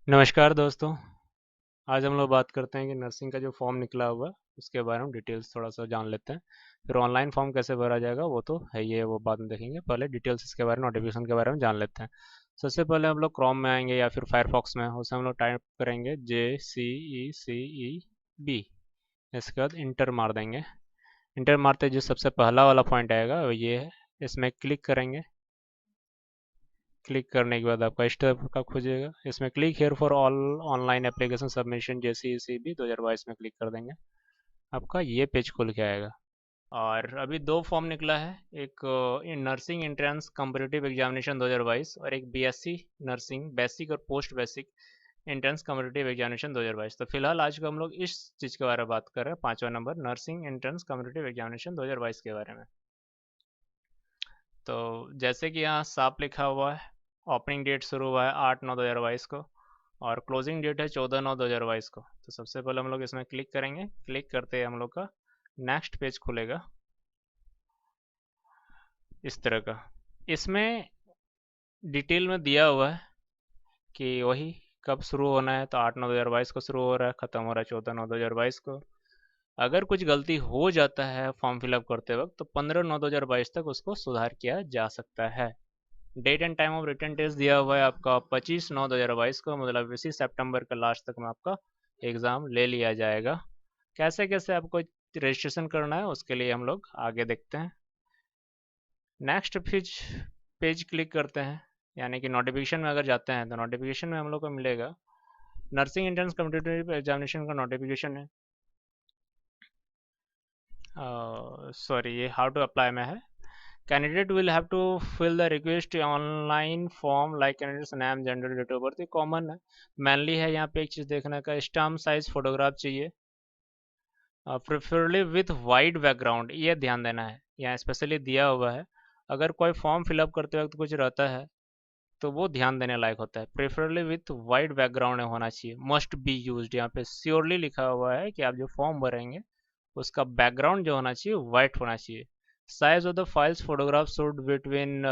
नमस्कार दोस्तों। आज हम लोग बात करते हैं कि नर्सिंग का जो फॉर्म निकला हुआ है उसके बारे में डिटेल्स थोड़ा सा जान लेते हैं। फिर ऑनलाइन फॉर्म कैसे भरा जाएगा वो तो है, ये वो बाद में देखेंगे। पहले डिटेल्स इसके बारे में, नोटिफिकेशन के बारे में जान लेते हैं। सबसे पहले हम लोग क्रोम में आएंगे या फिर फायरफॉक्स में, उसे हम लोग टाइप करेंगे JCECEB। इसके बाद इंटर मार देंगे। इंटर मारते जो सबसे पहला वाला पॉइंट आएगा वो ये है। इसमें क्लिक करेंगे। क्लिक करने के बाद आपका स्टेप का खोजेगा। इसमें click here for all online application submission JCECB 2022 में क्लिक कर देंगे। आपका ये पेज खुल के आएगा। और अभी दो फॉर्म निकला है, एक नर्सिंग एंट्रेंस कम्पिटिटिव एग्जामिनेशन 2022 और एक BSc नर्सिंग बेसिक और post basic entrance competitive examination 2022। तो फिलहाल आज को हम लोग इस चीज़ के बारे में बात कर रहे हैं, पांचवा number nursing entrance competitive examination 2022 के बारे में। तो जैसे कि यहाँ साफ लिखा हुआ है, ओपनिंग डेट शुरू हुआ है 8/9/2022 को और क्लोजिंग डेट है 14/9/2022 को। तो सबसे पहले हम लोग इसमें क्लिक करेंगे। क्लिक करते ही हम लोग का नेक्स्ट पेज खुलेगा इस तरह का। इसमें डिटेल में दिया हुआ है कि वही कब शुरू होना है। तो 8/9/2022 को शुरू हो रहा है, ख़त्म हो रहा है 14/9/2022 को। अगर कुछ गलती हो जाता है फॉर्म फिलअप करते वक्त तो 15/9/2022 तक उसको सुधार किया जा सकता है। Date and time of return test दिया हुआ है आपका 25/9/2022 को, मतलब इसी सितंबर के लास्ट तक में आपका एग्ज़ाम ले लिया जाएगा। कैसे कैसे आपको रजिस्ट्रेशन करना है उसके लिए हम लोग आगे देखते हैं। नेक्स्ट पेज पेज क्लिक करते हैं, यानी कि नोटिफिकेशन में अगर जाते हैं तो नोटिफिकेशन में हम लोग को मिलेगा नर्सिंग एंट्रेंस कम्पिटिटिव एग्जामिनेशन का नोटिफिकेशन है। सॉरी, ये हाउ टू अप्लाई में है। Candidate will have to fill the request online form like candidate's name, gender, date of birth। ये कॉमन है। मैनली है यहाँ पे एक चीज़ देखने का, स्टाम्प साइज फोटोग्राफ चाहिए, प्रेफरली विथ वाइट बैकग्राउंड, ये ध्यान देना है, यहाँ स्पेशली दिया हुआ है। अगर कोई फॉर्म फिलअप करते वक्त कुछ रहता है तो वो ध्यान देने लायक होता है। प्रेफरली विथ वाइट बैकग्राउंड होना चाहिए, मस्ट बी यूज्ड। यहाँ पे श्योरली लिखा हुआ है कि आप जो फॉर्म भरेंगे उसका बैकग्राउंड जो होना चाहिए वाइट होना चाहिए। Size of the files photograph should between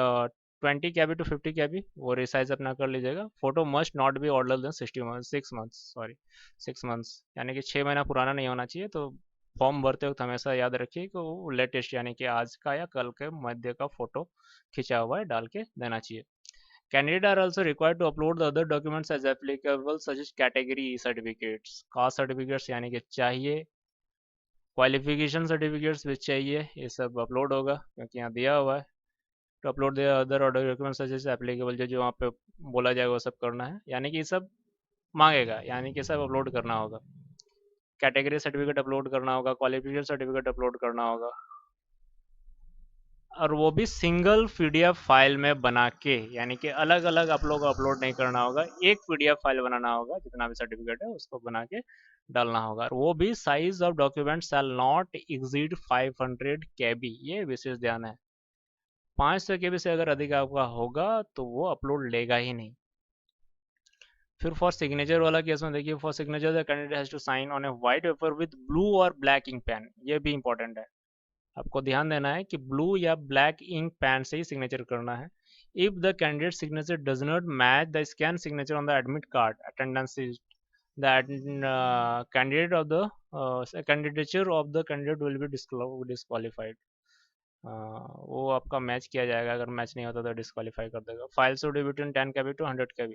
20 KB to 50 KB, वो रिसाइज अपना कर लीजिएगा। Photo must not be older than 6 months, sorry 6 months, यानी कि 6 महीना पुराना नहीं होना चाहिए। तो फॉर्म भरते वक्त हमेशा याद रखिए कि वो लेटेस्ट, यानी कि आज का या कल के मध्य का फोटो खिंचा हुआ है डाल के देना चाहिए। Candidates are also required to upload the other documents as applicable, such as category certificates, caste certificates यानी कि चाहिए, क्वालिफिकेशन सर्टिफिकेट्स भी चाहिए, ये सब अपलोड होगा क्योंकि यहाँ दिया हुआ है। To upload the other order documents such as applicable, जो जो वहाँ पे बोला जाएगा वो सब करना है, यानी कि ये सब मांगेगा, यानी कि सब अपलोड करना होगा। कैटेगरी सर्टिफिकेट अपलोड करना होगा, क्वालिफिकेशन सर्टिफिकेट अपलोड करना होगा, और वो भी सिंगल पीडीएफ फाइल में बना के, यानी कि अलग अलग आप लोग को अपलोड नहीं करना होगा, एक पीडीएफ फाइल बनाना होगा, जितना भी सर्टिफिकेट है उसको बना के डालना होगा। और वो भी size of document shall not exceed 500 KB, ये विशेष ध्यान है। 500 KB से अगर अधिक आपका होगा तो वो अपलोड लेगा ही नहीं। फिर फॉर सिग्नेचर वाला केस में देखिए, for signature the candidate has to sign on a white paper with blue or black ink pen, ये भी इंपॉर्टेंट है। आपको ध्यान देना है कि ब्लू या ब्लैक इंक पेन से ही सिग्नेचर करना है। If the candidate signature does not match the scan signature on the admit card attendance, the candidate of the candidature of the candidate will be disqualified. वो आपका match किया जाएगा, अगर match नहीं होता तो डिस्क्वालीफाई कर देगा। File should be between 10 KB to 100 KB।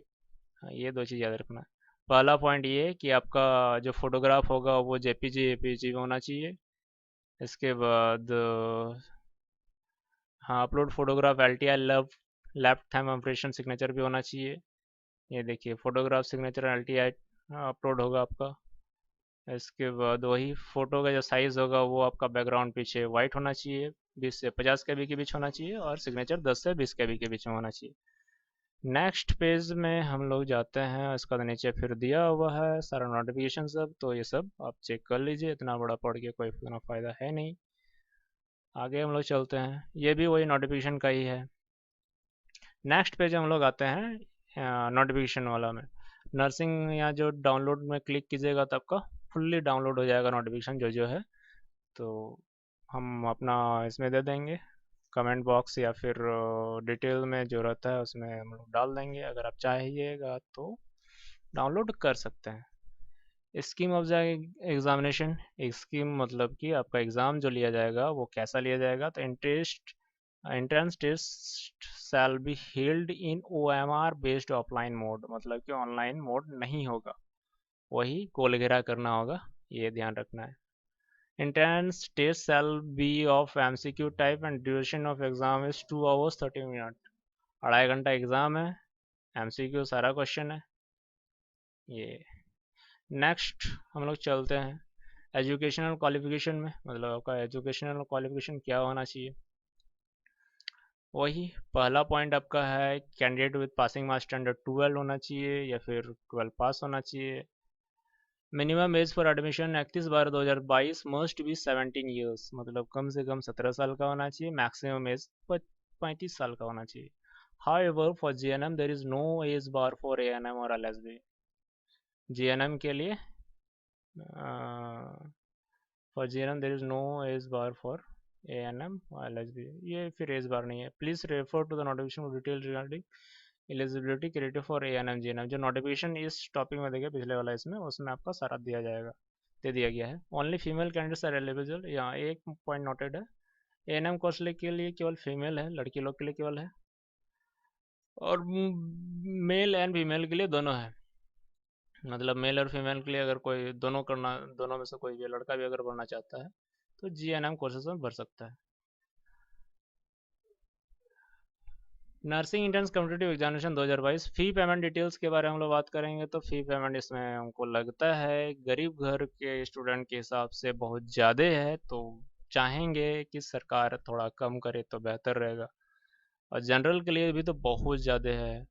हाँ, ये दो चीज़ याद रखना है। पहला पॉइंट ये है कि आपका जो फोटोग्राफ होगा वो जेपीजी में होना चाहिए। इसके बाद हाँ, upload photograph LTI left thumb impression signature भी होना चाहिए। ये देखिए, फोटोग्राफ सिग्नेचर LTI अपलोड होगा आपका। इसके बाद वही फोटो का जो साइज़ होगा वो आपका बैकग्राउंड पीछे वाइट होना चाहिए, 20 से 50 KB के बीच होना चाहिए, और सिग्नेचर 10 से 20 KB के बीच में होना चाहिए। नेक्स्ट पेज में हम लोग जाते हैं, इसका तो नीचे फिर दिया हुआ है सारा नोटिफिकेशन सब, तो ये सब आप चेक कर लीजिए, इतना बड़ा पढ़ के कोई इतना फ़ायदा है नहीं। आगे हम लोग चलते हैं, ये भी वही नोटिफिकेशन का ही है। नेक्स्ट पेज हम लोग आते हैं नोटिफिकेशन वाला में। नर्सिंग या जो डाउनलोड में क्लिक कीजिएगा तो आपका फुल्ली डाउनलोड हो जाएगा नोटिफिकेशन जो जो है। तो हम अपना इसमें दे देंगे, कमेंट बॉक्स या फिर डिटेल में जो रहता है उसमें हम लोग डाल देंगे, अगर आप चाहिएगा तो डाउनलोड कर सकते हैं। Scheme of the examination, scheme मतलब कि आपका एग्ज़ाम जो लिया जाएगा वो कैसा लिया जाएगा, तो entrance test shall be held in OMR based offline mode, मतलब कि ऑनलाइन मोड नहीं होगा, वही गोल घेरा करना होगा, ये ध्यान रखना है। Entrance test shall be of MCQ type and duration of exam is 2 hours 30 minutes। 2.5 घंटा एग्जाम है, MCQ सारा क्वेश्चन है ये। नेक्स्ट हम लोग चलते हैं एजुकेशनल क्वालिफिकेशन में, मतलब आपका एजुकेशनल क्वालिफिकेशन क्या होना चाहिए। वही पहला पॉइंट आपका है candidate with passing marks standard 12 होना चाहिए या फिर 12 पास होना चाहिए। Minimum age for admission 31/12/2022 must be 17 years, मतलब कम से कम 17 साल का होना चाहिए। मैक्सिमम एज 35 साल का होना चाहिए। However for GNM there is no age bar for ANM or LSB। GNM के लिए for GNM there is no age bar for ANM or LSB, ये फिर एज बार नहीं है। Please refer to the notification for detail regarding eligibility criteria for ANM GNM। जो notification इस topic में देखिए पिछले वाला, इसमें उसमें आपका सारा दिया जाएगा, दे दिया गया है। Only female candidates are eligible, यहाँ एक पॉइंट नोटेड है, ANM कौशल के लिए केवल फीमेल है, लड़की लोग के लिए केवल है, और मेल एंड फीमेल के लिए दोनों है। मतलब मेल और फीमेल के लिए अगर कोई दोनों करना, दोनों में से कोई भी लड़का भी अगर पढ़ना चाहता है तो GNM कोर्सेज में भर सकता है। नर्सिंग इंट्रेंस कॉम्पिटिटिव एग्जामिनेशन 2022 फ़ी पेमेंट डिटेल्स के बारे में हम लोग बात करेंगे। तो फ़ी पेमेंट इसमें हमको लगता है गरीब घर के स्टूडेंट के हिसाब से बहुत ज़्यादा है, तो चाहेंगे कि सरकार थोड़ा कम करे तो बेहतर रहेगा। और जनरल के लिए भी तो बहुत ज़्यादा है।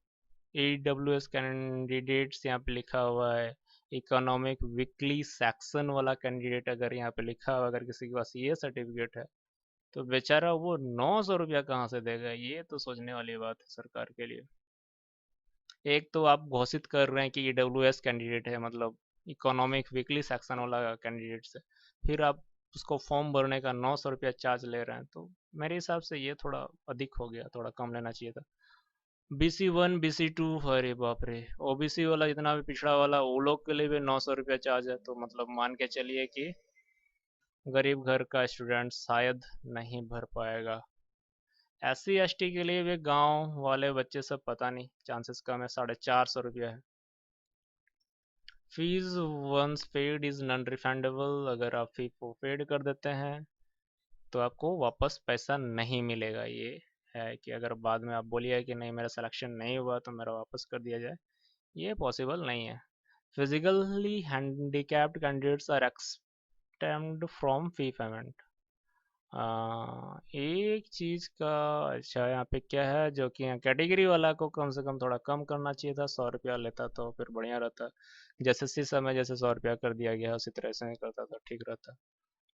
AWS कैंडिडेट्स यहाँ पे लिखा हुआ है, इकोनॉमिक वीकली सेक्शन वाला कैंडिडेट अगर यहाँ पे लिखा हुआ, अगर किसी के पास ये सर्टिफिकेट है तो बेचारा वो 900 रुपया कहाँ से देगा, ये तो सोचने वाली बात है सरकार के लिए। एक तो आप घोषित कर रहे हैं कि EWS कैंडिडेट है, मतलब इकोनॉमिक वीकली सेक्शन वाला कैंडिडेट से, फिर आप उसको फॉर्म भरने का 900 रुपया चार्ज ले रहे हैं, तो मेरे हिसाब से ये थोड़ा अधिक हो गया, थोड़ा कम लेना चाहिए था। BC1 BC2, अरे बाप रे, OBC वाला जितना भी पिछड़ा वाला, वो लोग के लिए भी 900 रुपया चार्ज है, तो मतलब मान के चलिए कि गरीब घर का स्टूडेंट शायद नहीं भर पाएगा। SC ST के लिए भी गांव वाले बच्चे सब पता नहीं, चांसेस कम है, 450 रुपया है। Fees once paid is non refundable, अगर आप फी को पेड कर देते हैं तो आपको वापस पैसा नहीं मिलेगा। ये है कि अगर बाद में आप बोलिए कि नहीं मेरा सिलेक्शन नहीं हुआ तो मेरा वापस कर दिया जाए, ये पॉसिबल नहीं है। Physically handicapped candidates are exempted from fee payment. एक चीज़ का अच्छा यहाँ पे क्या है, जो कि यहाँ कैटेगरी वाला को कम से कम थोड़ा कम करना चाहिए था, 100 रुपया लेता तो फिर बढ़िया रहता। जैसे सी समय जैसे 100 रुपया कर दिया गया उसी तरह से नहीं करता तो ठीक रहता।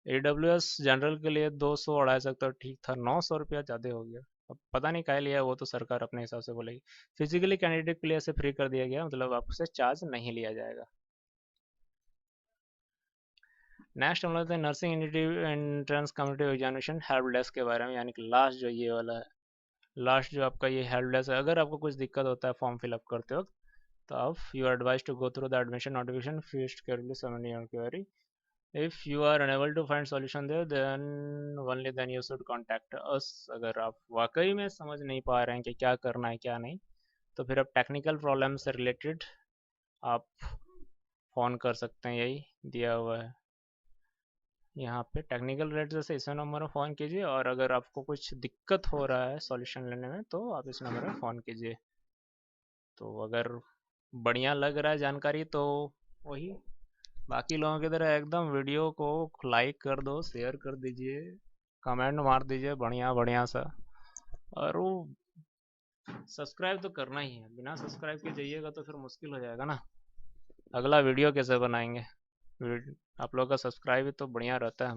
AWS जनरल के लिए 200 250 तो ठीक था, 900 रुपया ज़्यादा हो गया। अब पता नहीं क्या लिया, वो तो सरकार अपने हिसाब से बोलेगी। फिजिकली कैंडिडेट के लिए ऐसे फ्री कर दिया गया, मतलब आपसे चार्ज नहीं लिया जाएगा। नेक्स्ट हम लोग nursing entrance competitive examination help desk के बारे में, यानी कि लास्ट जो ये वाला है, लास्ट जो आपका ये हेल्प डेस्क है। अगर आपको कुछ दिक्कत होता है फॉर्म फिलअप करते वक्त, तो आप you are advise to go through the admission notification first carefully submit your query. If you are unable to find solution there then only then you should contact us. अगर आप वाकई में समझ नहीं पा रहे हैं कि क्या करना है क्या नहीं, तो फिर आप टेक्निकल प्रॉब्लम से रिलेटेड आप फ़ोन कर सकते हैं, यही दिया हुआ है यहाँ पे। टेक्निकल रेट जैसे इस नंबर में फ़ोन कीजिए, और अगर आपको कुछ दिक्कत हो रहा है सॉल्यूशन लेने में तो आप इस नंबर में फ़ोन कीजिए। तो अगर बढ़िया लग रहा है जानकारी तो वही, बाकी लोगों की तरह एकदम वीडियो को लाइक कर दो, शेयर कर दीजिए, कमेंट मार दीजिए बढ़िया बढ़िया सा, और वो सब्सक्राइब तो करना ही है। बिना सब्सक्राइब के जाइएगा तो फिर मुश्किल हो जाएगा ना, अगला वीडियो कैसे बनाएंगे। आप लोग का सब्सक्राइब तो बढ़िया रहता है।